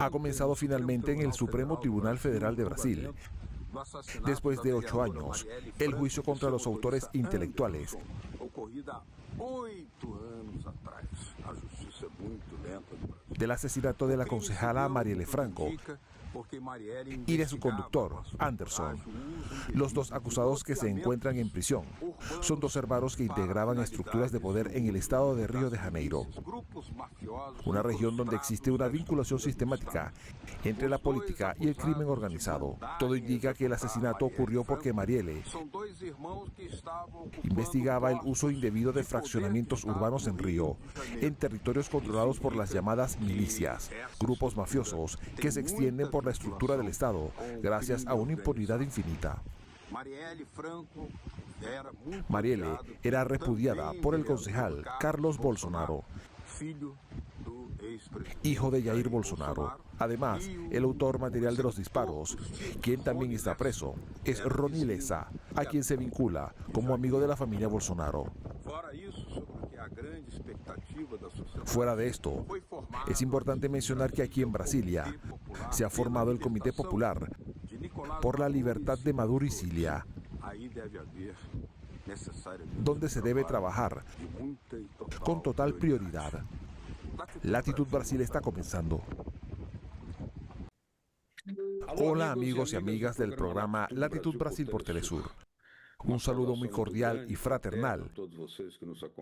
ha comenzado finalmente en el Supremo Tribunal Federal de Brasil. Después de 8 años, el juicio contra los autores intelectuales del asesinato de la concejala Marielle Franco y de su conductor, Anderson. Los dos acusados que se encuentran en prisión son dos hermanos que integraban estructuras de poder en el estado de Río de Janeiro, una región donde existe una vinculación sistemática entre la política y el crimen organizado. Todo indica que el asesinato ocurrió porque Marielle investigaba el uso indebido de fraccionamientos urbanos en Río, en territorios controlados por las llamadas milicias, grupos mafiosos que se extienden por la estructura del Estado, gracias a una impunidad infinita. Marielle era repudiada por el concejal Carlos Bolsonaro, hijo de Jair Bolsonaro. Además, el autor material de los disparos, quien también está preso, es Rony Lessa, a quien se vincula como amigo de la familia Bolsonaro. Fuera de esto, es importante mencionar que aquí en Brasilia se ha formado el Comité Popular por la Libertad de Maduro y Cilia, donde se debe trabajar con total prioridad. Latitud Brasil está comenzando. Hola amigos y amigas del programa Latitud Brasil por Telesur. Un saludo muy cordial y fraternal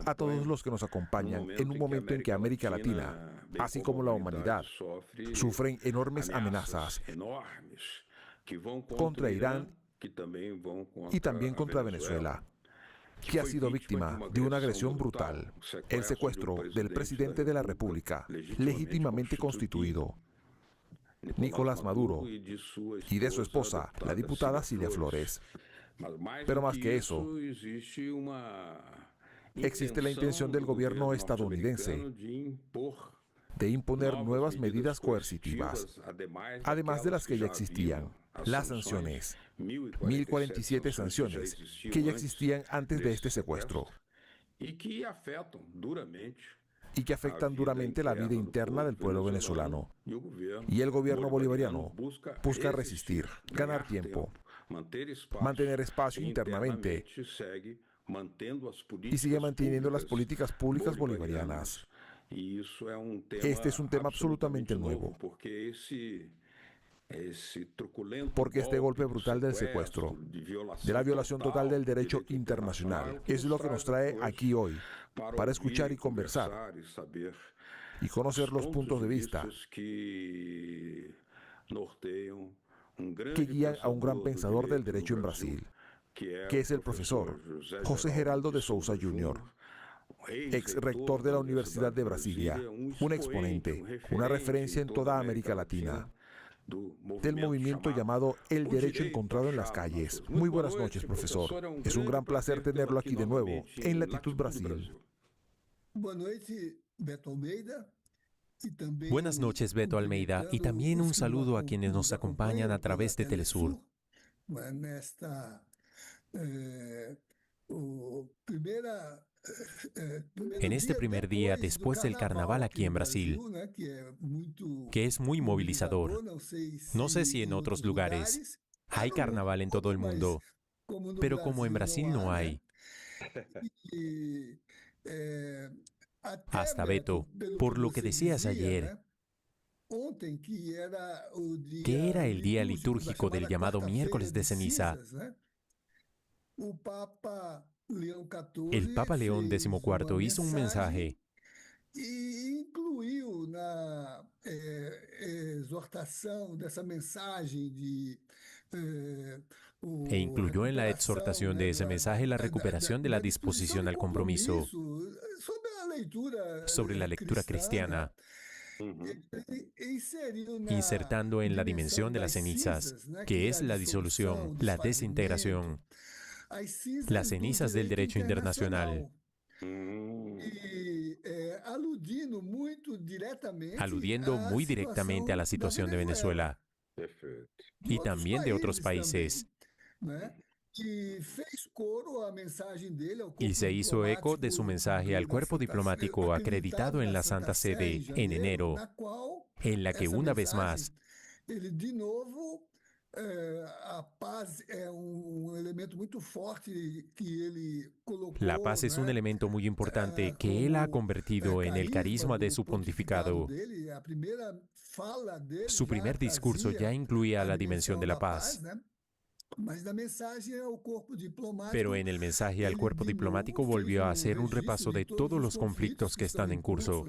a todos los que nos acompañan en un momento en que América Latina, así como la humanidad, sufren enormes amenazas contra Irán y también contra Venezuela, que ha sido víctima de una agresión brutal, el secuestro del presidente de la República, legítimamente constituido, Nicolás Maduro, y de su esposa, la diputada Cilia Flores. Pero más que eso, existe la intención del gobierno estadounidense de imponer nuevas medidas coercitivas, además de las que ya existían. Las sanciones, 1047 sanciones, que ya existían antes de este secuestro y que afectan duramente la vida interna del pueblo venezolano. Y el gobierno bolivariano busca resistir, ganar tiempo, mantener espacio internamente y sigue manteniendo las políticas públicas bolivarianas. Este es un tema absolutamente nuevo, porque este golpe brutal del secuestro, de la violación total del derecho internacional, es lo que nos trae aquí hoy, para escuchar y conversar y conocer los puntos de vista que guían a un gran pensador del derecho en Brasil, que es el profesor José Geraldo de Souza Jr., ex rector de la Universidad de Brasilia, un exponente, una referencia en toda América Latina, del movimiento llamado El Derecho Encontrado en las Calles. Muy buenas noches, profesor. Es un gran placer tenerlo aquí de nuevo en Latitud Brasil. Buenas noches, Beto Almeida, y también un saludo a quienes nos acompañan a través de Telesur. En este primer día después del carnaval aquí en Brasil, que es muy movilizador, no sé si en otros lugares hay carnaval en todo el mundo, pero como en Brasil no hay. Hasta Beto, por lo que decías ayer, que era el día litúrgico del llamado miércoles de ceniza, el Papa León XIV hizo un mensaje e incluiu na exortação dessa mensagem e incluyó en la exhortación de ese mensaje la recuperación de la disposición al compromiso sobre la lectura cristiana, insertando en la dimensión de las cenizas, que es la disolución, la desintegración, las cenizas del derecho internacional, aludiendo muy directamente a la situación de Venezuela y también de otros países, y se hizo eco de su mensaje al cuerpo diplomático acreditado en la Santa Sede en enero, en la que una vez más la paz es un elemento muy importante que él ha convertido en el carisma de su pontificado. Su primer discurso ya incluía la dimensión de la paz. Pero en el mensaje al cuerpo diplomático volvió a hacer un repaso de todos los conflictos que están en curso,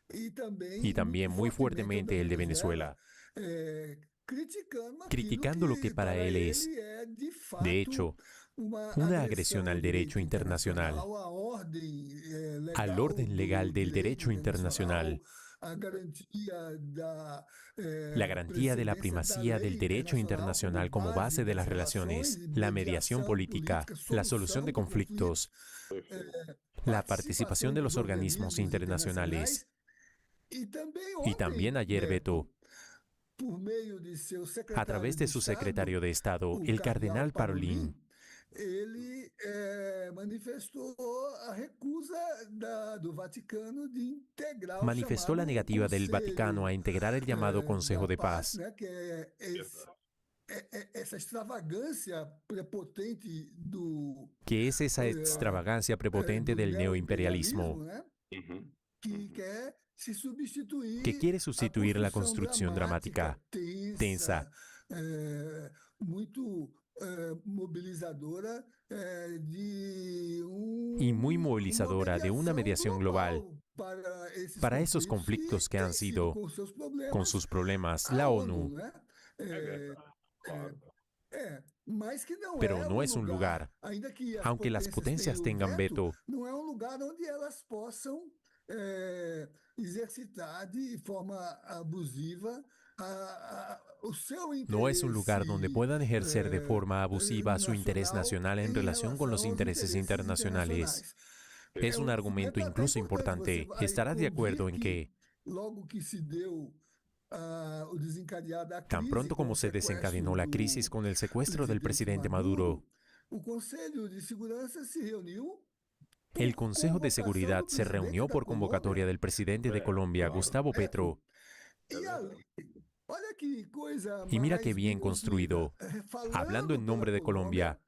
y también muy fuertemente el de Venezuela, criticando lo que para él es, de hecho, una agresión al derecho internacional, al orden legal del derecho internacional, la garantía de la primacía del derecho internacional como base de las relaciones, la mediación política, la solución de conflictos, la participación de los organismos internacionales. Y también ayer, Beto, a través de su secretario de Estado, el cardenal Parolin, manifestó la negativa del Vaticano a integrar el llamado Consejo de Paz, que es esa extravagancia prepotente del neoimperialismo, que quiere sustituir la construcción dramática, tensa, y muy movilizadora de una mediación global para esos conflictos que han sido, con sus problemas, la ONU. Pero no es un lugar, aunque las potencias tengan veto, no es un lugar donde puedan ejercer de forma abusiva su interés nacional en relación con los intereses internacionales. Es un argumento incluso importante. ¿Estarás de acuerdo en que tan pronto como se desencadenó la crisis con el secuestro del presidente Maduro, el Consejo de Seguridad se reunió por convocatoria del presidente de Colombia, Gustavo Petro? Y mira qué bien construido. Hablando en nombre de Colombia,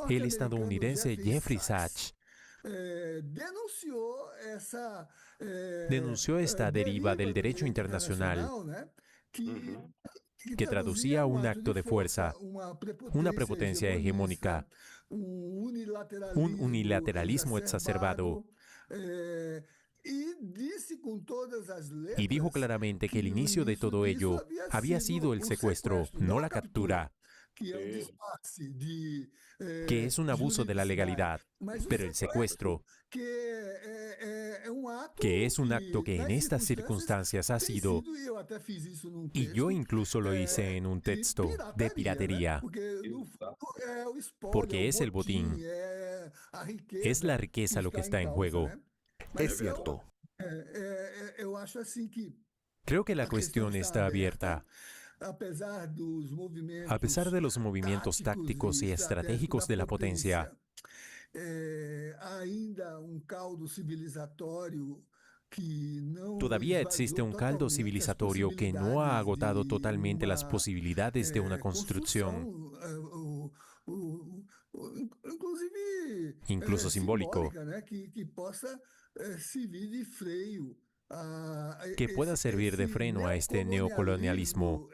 el estadounidense Jeffrey Sachs denunció esta deriva del derecho internacional que traducía un acto de fuerza, una prepotencia hegemónica, un unilateralismo exacerbado. Y dijo claramente que el inicio de todo ello había sido el secuestro, no la captura, que es un abuso de la legalidad, pero el secuestro, que es un acto que en estas circunstancias ha sido, y yo incluso lo hice en un texto, de piratería, porque es el botín, es la riqueza lo que está en juego. Es cierto. Creo que la cuestión está abierta. A pesar de los movimientos tácticos y estratégicos de la potencia, todavía existe un caldo civilizatorio que no ha agotado totalmente las posibilidades de una construcción, incluso simbólico, que pueda servir de freno a este neocolonialismo,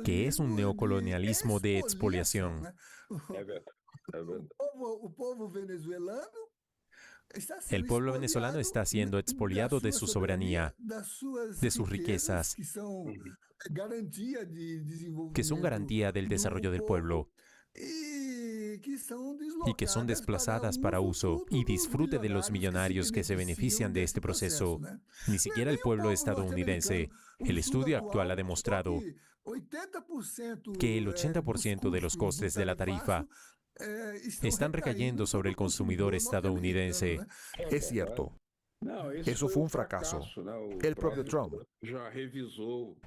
que es un neocolonialismo de expoliación. El pueblo venezolano está siendo expoliado de su soberanía, de sus riquezas, que son garantía del desarrollo del pueblo, y que son desplazadas para uso y disfrute de los millonarios que se benefician de este proceso. Ni siquiera el pueblo estadounidense. El estudio actual ha demostrado que el 80% de los costes de la tarifa están recayendo sobre el consumidor estadounidense. Es cierto. Eso fue un fracaso. El propio Trump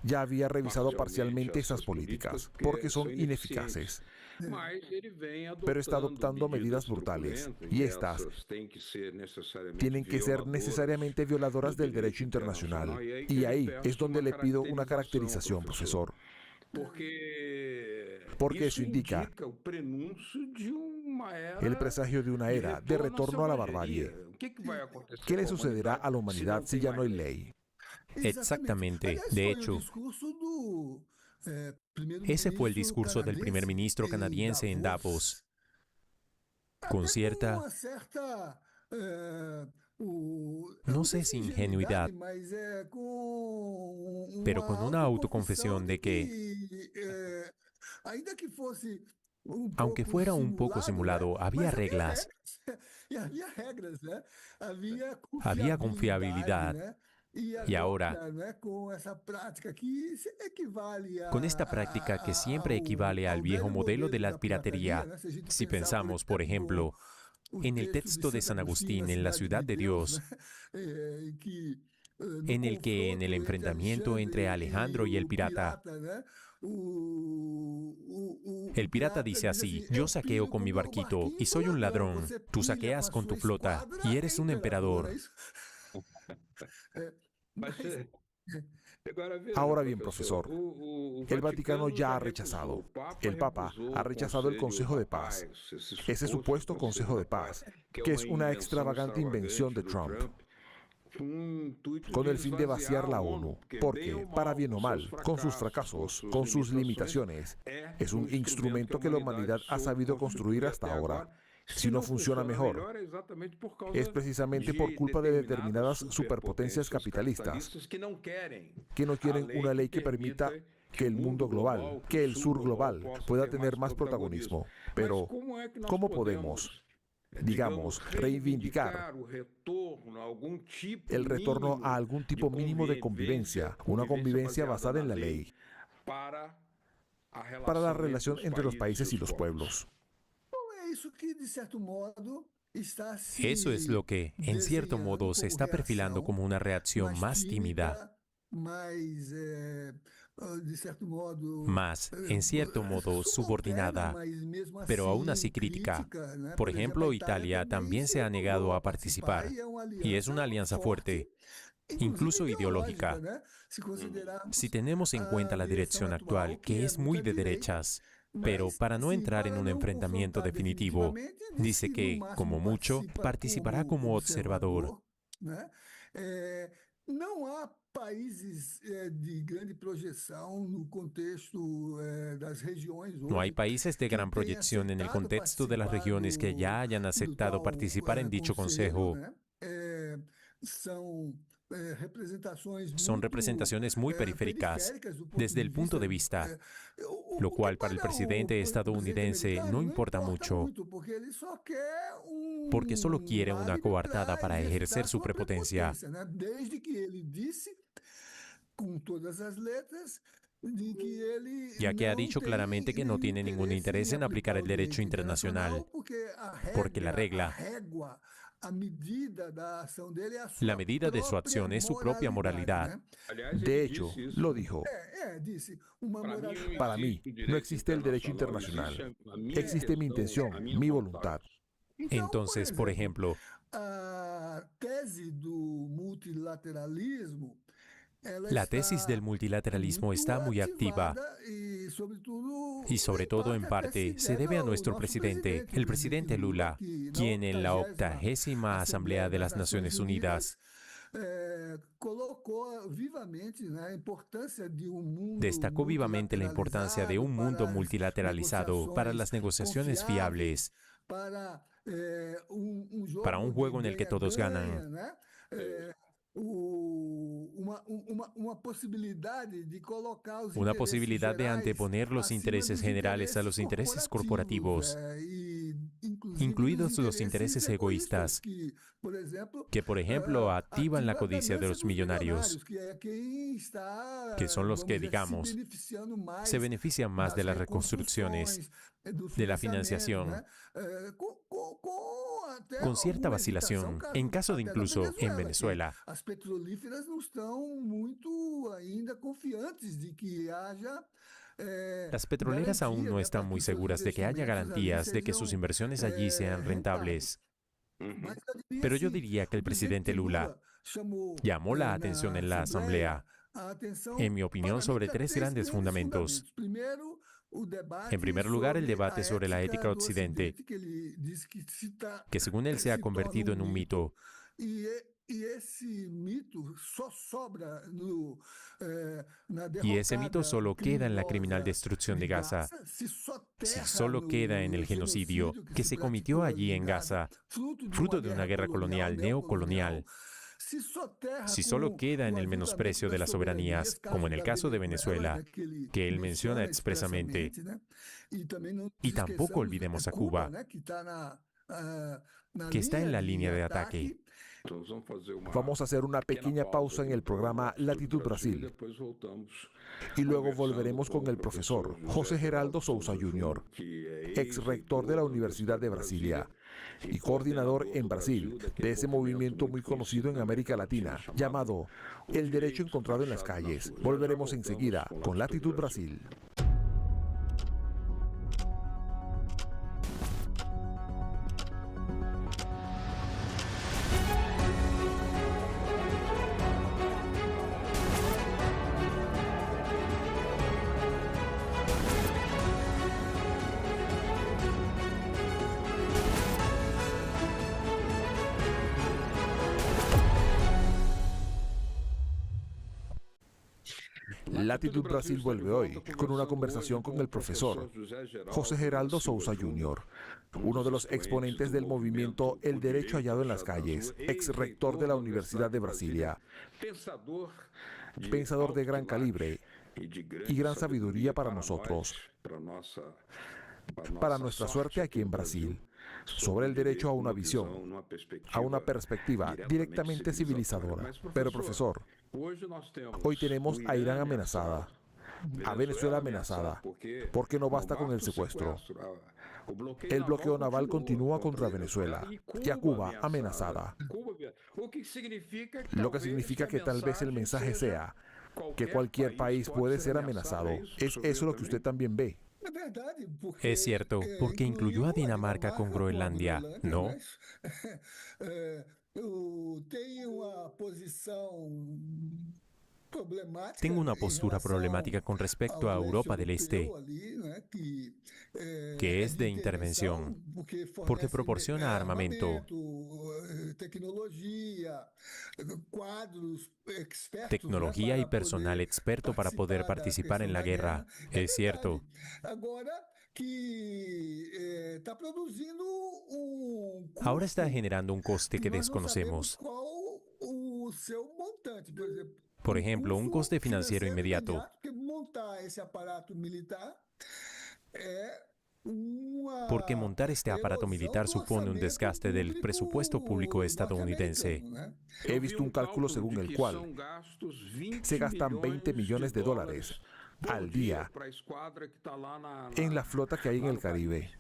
ya había revisado parcialmente esas políticas porque son ineficaces, pero está adoptando medidas brutales y estas tienen que ser necesariamente violadoras del derecho internacional. Y ahí es donde le pido una caracterización, profesor. Porque eso indica el presagio de una era de retorno a la barbarie. ¿Qué le sucederá a la humanidad si ya no hay ley? Exactamente. De hecho, ese fue el discurso del primer ministro canadiense en Davos, con cierta, no sé si ingenuidad, pero con una autoconfesión de que, aunque fuera un poco simulado, había reglas, había confiabilidad. Y ahora, con esta práctica que siempre equivale al viejo modelo de la piratería, si pensamos, por ejemplo, en el texto de San Agustín en la Ciudad de Dios, en el que en el enfrentamiento entre Alejandro y el pirata dice así: yo saqueo con mi barquito y soy un ladrón, tú saqueas con tu flota y eres un emperador. Ahora bien, profesor, el Vaticano ya ha rechazado, el Papa ha rechazado el Consejo de Paz, ese supuesto Consejo de Paz, que es una extravagante invención de Trump, con el fin de vaciar la ONU, porque, para bien o mal, con sus fracasos, con sus limitaciones, es un instrumento que la humanidad ha sabido construir hasta ahora. Si no funciona mejor, es precisamente por culpa de determinadas superpotencias capitalistas que no quieren una ley que permita que el mundo global, que el sur global, pueda tener más protagonismo. Pero, ¿cómo podemos, digamos, reivindicar el retorno a algún tipo mínimo de convivencia, una convivencia basada en la ley, para la relación entre los países y los pueblos? Eso es lo que, en cierto modo, se está perfilando como una reacción más tímida, más, en cierto modo, subordinada, pero aún así crítica. Por ejemplo, Italia también se ha negado a participar, y es una alianza fuerte, incluso ideológica. Si tenemos en cuenta la dirección actual, que es muy de derechas, pero para no entrar en un enfrentamiento definitivo, dice que, como mucho, participará como observador. No hay países de gran proyección en el contexto de las regiones que ya hayan aceptado participar en dicho consejo. Son representaciones muy periféricas desde el punto de vista, lo cual para el presidente estadounidense no importa mucho, porque solo quiere una coartada para ejercer su prepotencia. Ya que ha dicho claramente que no tiene ningún interés en aplicar el derecho internacional, porque la regla, la medida de su acción es su propia moralidad. De hecho, lo dijo. Para mí, no existe el derecho internacional. Existe mi intención, mi voluntad. Entonces, por ejemplo, la tesis del multilateralismo está muy activa y sobre todo en parte se debe a nuestro presidente, el presidente Lula, quien en la 80ª Asamblea de las Naciones Unidas destacó vivamente la importancia de un mundo multilateralizado para las negociaciones fiables, para un juego en el que todos ganan. Una posibilidad de anteponer los intereses generales a los intereses corporativos incluidos los intereses egoístas, que, por ejemplo, activan la codicia de los millonarios, que son los que, digamos, se benefician más de las reconstrucciones, de la financiación, con cierta vacilación, en caso de incluso en Venezuela. As petrolíferas não estão muito ainda confiantes de que haja. Las petroleras aún no están muy seguras de que haya garantías de que sus inversiones allí sean rentables. Pero yo diría que el presidente Lula llamó la atención en la Asamblea, en mi opinión, sobre tres grandes fundamentos. En primer lugar, el debate sobre la ética occidente, que según él se ha convertido en un mito. Y ese mito solo queda en la criminal destrucción de Gaza, si solo queda en el genocidio que se cometió allí en Gaza, fruto de una guerra colonial, neocolonial. Si solo queda en el menosprecio de las soberanías, como en el caso de Venezuela, que él menciona expresamente. Y tampoco olvidemos a Cuba, que está en la línea de ataque. Vamos a hacer una pequeña pausa en el programa Latitud Brasil y luego volveremos con el profesor José Geraldo Souza Jr., ex rector de la Universidad de Brasilia y coordinador en Brasil de ese movimiento muy conocido en América Latina llamado El Derecho Encontrado en las Calles. Volveremos enseguida con Latitud Brasil. Latitud Brasil vuelve hoy con una conversación con el profesor José Geraldo Souza Jr., uno de los exponentes del movimiento El Derecho Hallado en las Calles, ex rector de la Universidad de Brasilia, pensador de gran calibre y gran sabiduría para nosotros, para nuestra suerte aquí en Brasil, sobre el derecho a una visión, a una perspectiva directamente civilizadora. Pero, profesor, hoy tenemos a Irán amenazada, a Venezuela amenazada, porque no basta con el secuestro. El bloqueo naval continúa contra Venezuela y a Cuba amenazada. Lo que significa que tal vez el mensaje sea que cualquier país puede ser amenazado. ¿Es eso lo que usted también ve? Es cierto, porque incluyó a Dinamarca con Groenlandia, ¿no? Tengo una postura problemática con respecto a Europa del Este, que es de intervención, porque proporciona armamento, tecnología y personal experto para poder participar en la guerra. Es cierto. Ahora está generando un coste que desconocemos. Por ejemplo, un coste financiero inmediato. Porque montar este aparato militar supone un desgaste del presupuesto público estadounidense. He visto un cálculo según el cual se gastan $20 millones al día en la flota que hay en el Caribe.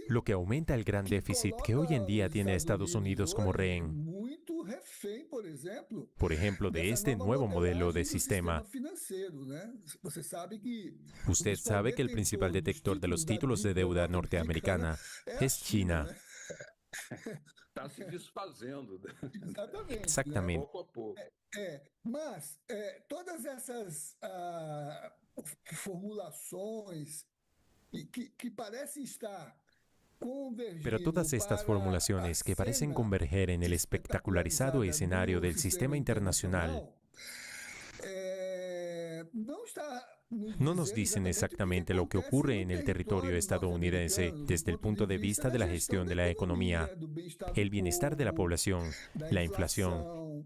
Lo que aumenta el gran déficit que hoy en día tiene Estados Unidos como rehén, por ejemplo, de este nuevo modelo de sistema. Usted sabe que el principal detector de los títulos de deuda norteamericana es China. Exactamente. Todas essas formulações que parecem estar convergindo. Pero todas estas formulaciones que parecen converger en el espectacularizado escenario del sistema internacional no nos dicen exactamente lo que ocurre en el territorio estadounidense desde el punto de vista de la gestión de la economía, el bienestar de la población, la inflación,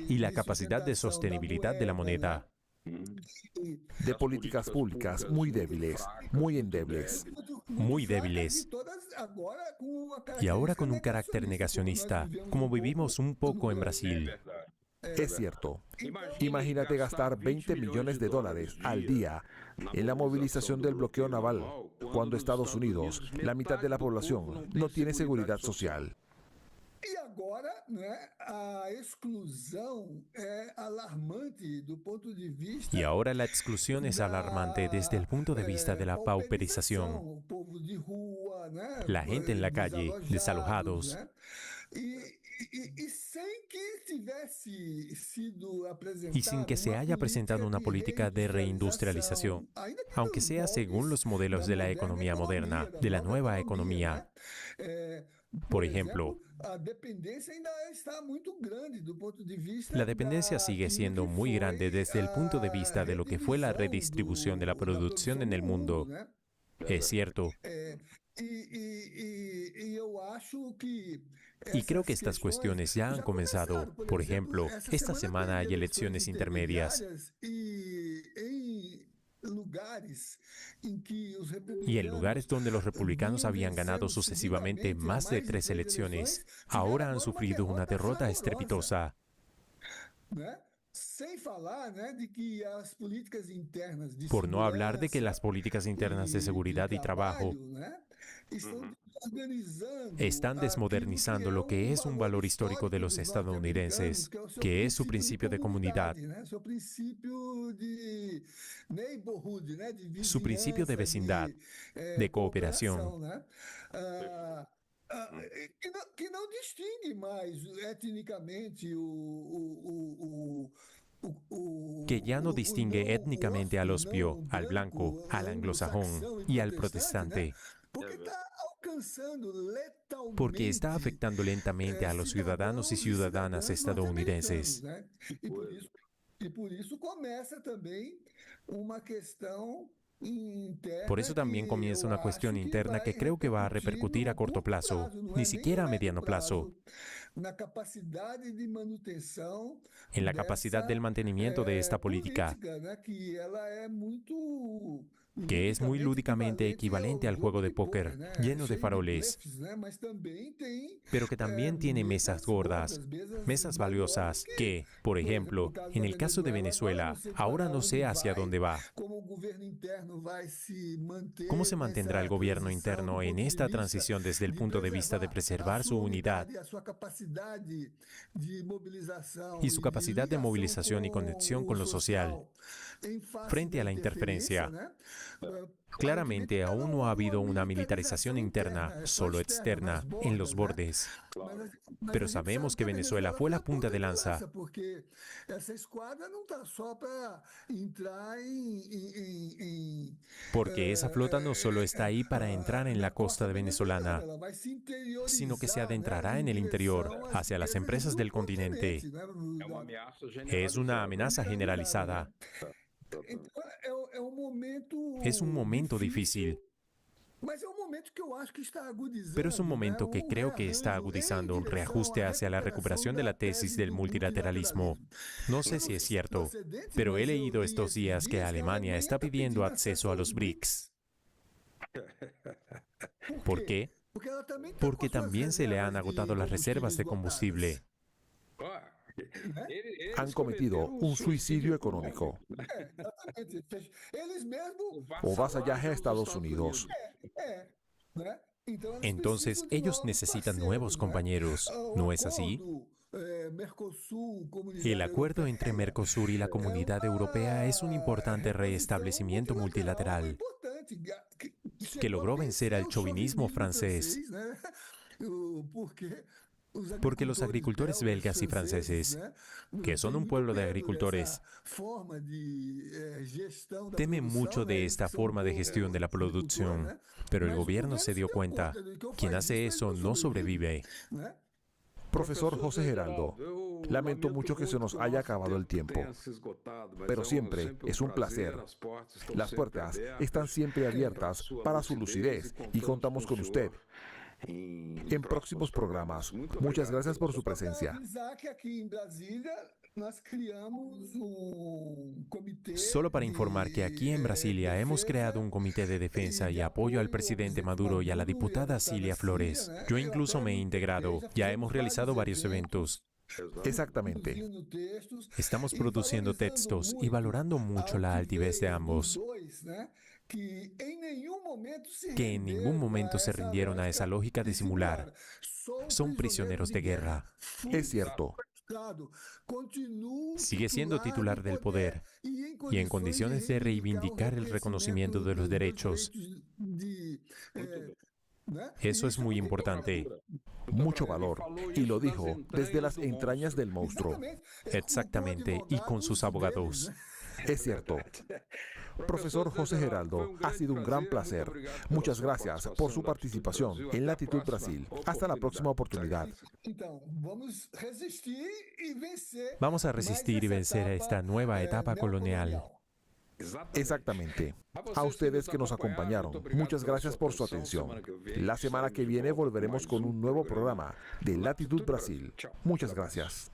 y la capacidad de sostenibilidad de la moneda. De políticas públicas muy débiles, muy endebles. Muy débiles. Y ahora con un carácter negacionista, como vivimos un poco en Brasil. Es cierto. Imagínate gastar 20 millones de dólares al día en la movilización del bloqueo naval, cuando Estados Unidos, la mitad de la población, no tiene seguridad social. E agora, a exclusão é alarmante do ponto de vista. Y ahora la exclusión es alarmante desde el punto de vista de la pauperización. O povo de rua, La gente en la calle, desalojados. Y sin que se haya presentado una política de reindustrialización, aunque sea según los modelos de la economía moderna, de la nueva economía. Por ejemplo, la dependencia sigue siendo muy grande desde el punto de vista de lo que fue la redistribución de la producción en el mundo. Es cierto. Y creo que estas cuestiones ya han comenzado. Por ejemplo, esta semana hay elecciones intermedias. Y en lugares donde los republicanos habían ganado sucesivamente más de 3 elecciones, ahora han sufrido una derrota estrepitosa. Por no hablar de que las políticas internas de seguridad y trabajo están desmodernizando lo que es un valor histórico de los estadounidenses, que es su principio de comunidad, su principio de vecindad, de cooperación, que não distingue mais etnicamente que ya no distingue étnicamente al ospio, al blanco, al anglosajón y al protestante, porque está afectando lentamente a los ciudadanos y ciudadanas estadounidenses. Por eso también comienza una cuestión interna que creo que va a repercutir a corto plazo, ni siquiera a mediano plazo, en la capacidad del mantenimiento de esta política, que es muy lúdicamente equivalente al juego de póker, lleno de faroles, pero que también tiene mesas gordas, mesas valiosas, que, por ejemplo, en el caso de Venezuela, ahora no sé hacia dónde va. ¿Cómo se mantendrá el gobierno interno en esta transición desde el punto de vista de preservar su unidad y su capacidad de movilización y conexión con lo social frente a la interferencia? Claramente aún no ha habido una militarización interna, solo externa, en los bordes. Pero sabemos que Venezuela fue la punta de lanza. Porque esa flota no solo está ahí para entrar en la costa venezolana, sino que se adentrará en el interior, hacia las empresas del continente. Es una amenaza generalizada. Es un momento difícil, pero es un momento que creo que está agudizando un reajuste hacia la recuperación de la tesis del multilateralismo. No sé si es cierto, pero he leído estos días que Alemania está pidiendo acceso a los BRICS. ¿Por qué? Porque también se le han agotado las reservas de combustible. Han cometido un suicidio económico. O vasallaje a Estados Unidos. Entonces, ellos necesitan nuevos compañeros, ¿no es así? El acuerdo entre Mercosur y la Comunidad Europea es un importante reestablecimiento multilateral que logró vencer al chauvinismo francés. Porque los agricultores belgas y franceses, que son un pueblo de agricultores, temen mucho de esta forma de gestión de la producción, pero el gobierno se dio cuenta, quien hace eso no sobrevive. Profesor José Geraldo, lamento mucho que se nos haya acabado el tiempo, pero siempre es un placer. Las puertas están siempre abiertas para su lucidez y contamos con usted. en próximos programas. Muchas gracias por su presencia. Solo para informar que aquí en Brasilia hemos creado un comité de defensa y apoyo al presidente Maduro y a la diputada Cilia Flores. Yo incluso me he integrado. Ya hemos realizado varios eventos. Exactamente. Estamos produciendo textos y valorando mucho la altivez de ambos, que en ningún momento se rindieron a esa lógica de simular. Son prisioneros de guerra. Es cierto. Sigue siendo titular del poder y en condiciones de reivindicar el reconocimiento de los derechos. Eso es muy importante. Mucho valor. Y lo dijo desde las entrañas del monstruo. Exactamente, y con sus abogados. Es cierto. Profesor José Geraldo, ha sido un gran placer. Muchas gracias por su participación en Latitud Brasil. Hasta la próxima oportunidad. Vamos a resistir y vencer a esta nueva etapa colonial. Exactamente. A ustedes que nos acompañaron, muchas gracias por su atención. La semana que viene volveremos con un nuevo programa de Latitud Brasil. Muchas gracias.